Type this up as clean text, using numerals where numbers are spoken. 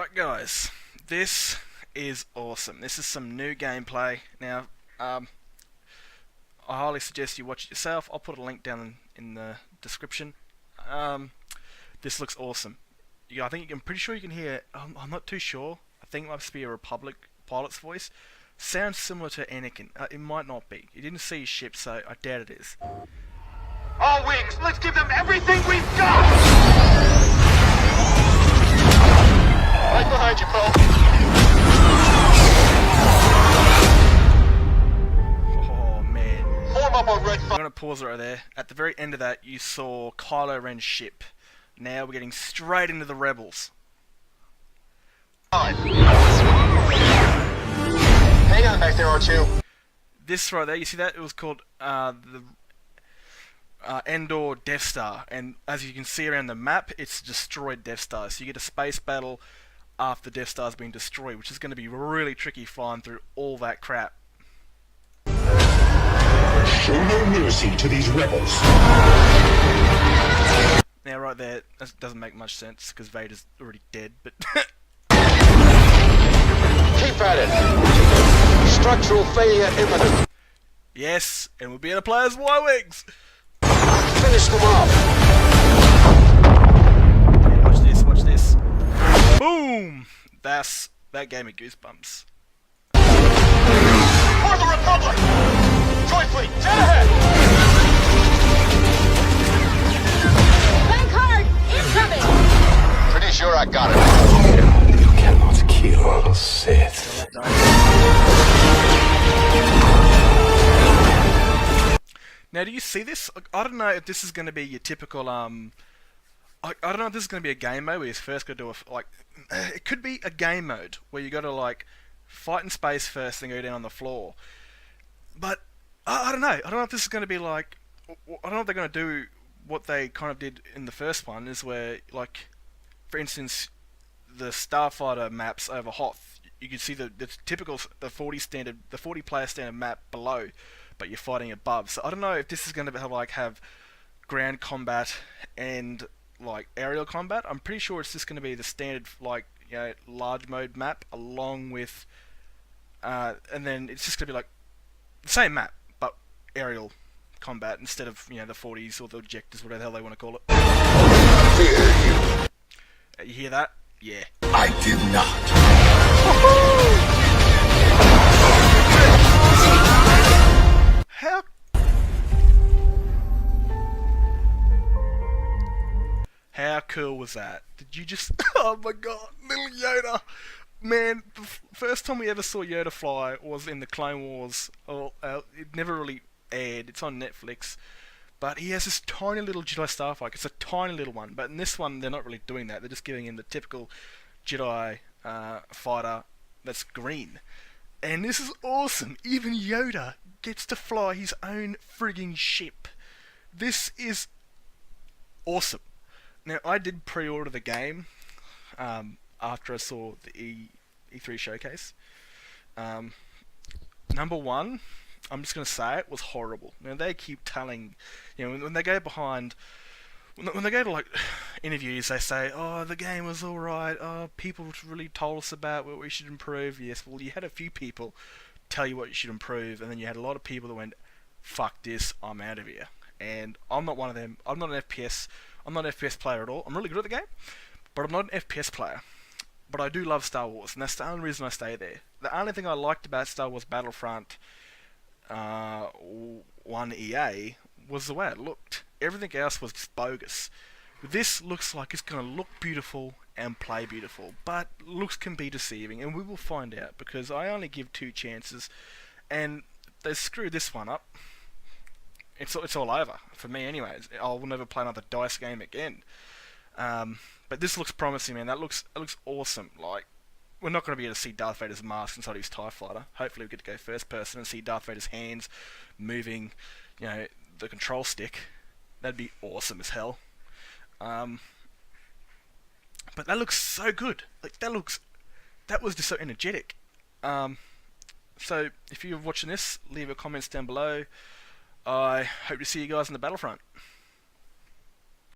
Right guys, this is awesome. This is some new gameplay. Now, I highly suggest you watch it yourself. I'll put a link down in the description. This looks awesome. Yeah, I'm pretty sure you can hear, I'm not too sure, I think it must be a Republic pilot's voice. Sounds similar to Anakin. It might not be. You didn't see his ship, so I doubt it is. All wings, let's give them everything we've got! Right behind you, Paul. Oh man. Form up on red. I'm gonna pause it right there. At the very end of that, you saw Kylo Ren's ship. Now we're getting straight into the rebels. Hang on back there, R2. This right there, you see that? It was called the Endor Death Star, and as you can see around the map, it's destroyed Death Star. So you get a space battle after Death Star's been destroyed, which is going to be really tricky flying through all that crap. Show no mercy to these rebels. Now right there, that doesn't make much sense because Vader's already dead, but Keep at it. Structural failure imminent. yes, and we'll be able to play as Y-Wings. Finish them off. Yeah, watch this. Boom! That gave me goosebumps. For the Republic! Joint fleet, dead ahead! Bank hard! Incoming! Pretty sure I got it. You cannot kill Sith. Now, do you see this? I don't know if this is going to be your typical, I don't know if this is going to be a game mode where you first got to do it could be a game mode where you got to, fight in space first, then go down on the floor. But, I don't know. I don't know if this is going to be I don't know if they're going to do what they kind of did in the first one, is where, for instance, the Starfighter maps over Hoth, you can see the typical, the 40 player standard map below, but you're fighting above. So I don't know if this is going to have ground combat and aerial combat. I'm pretty sure it's just going to be the standard large mode map along with and then it's just going to be the same map but aerial combat instead of the 40s or the objectives, whatever the hell they want to call it. Fear you. You hear that? Yeah. I did not. How cool was that? Did you just... Oh my god, little Yoda! Man, the first time we ever saw Yoda fly was in the Clone Wars. It never really aired, it's on Netflix. But he has this tiny little Jedi Starfighter. It's a tiny little one, but in this one they're not really doing that. They're just giving him the typical Jedi fighter that's green. And this is awesome! Even Yoda gets to fly his own frigging ship. This is awesome. Now, I did pre-order the game after I saw the E3 showcase. Number one, I'm just going to say it, was horrible. Now, they keep telling, when they go behind, when they go to interviews, they say, oh, the game was alright, oh, people really told us about what we should improve. Yes, well, you had a few people tell you what you should improve, and then you had a lot of people that went, fuck this, I'm out of here. And I'm not one of them. I'm not an FPS player at all. I'm really good at the game, but I'm not an FPS player. But I do love Star Wars, and that's the only reason I stay there. The only thing I liked about Star Wars Battlefront 1 EA was the way it looked. Everything else was just bogus. This looks like it's going to look beautiful and play beautiful, but looks can be deceiving, and we will find out, because I only give 2 chances, and they screwed this one up. It's all over for me, anyways. I'll never play another DICE game again. But this looks promising, man. It looks awesome. We're not going to be able to see Darth Vader's mask inside his TIE fighter. Hopefully, we get to go first person and see Darth Vader's hands moving, the control stick. That'd be awesome as hell. But that looks so good. That was just so energetic. So if you're watching this, leave your comments down below. I hope to see you guys in the Battlefront.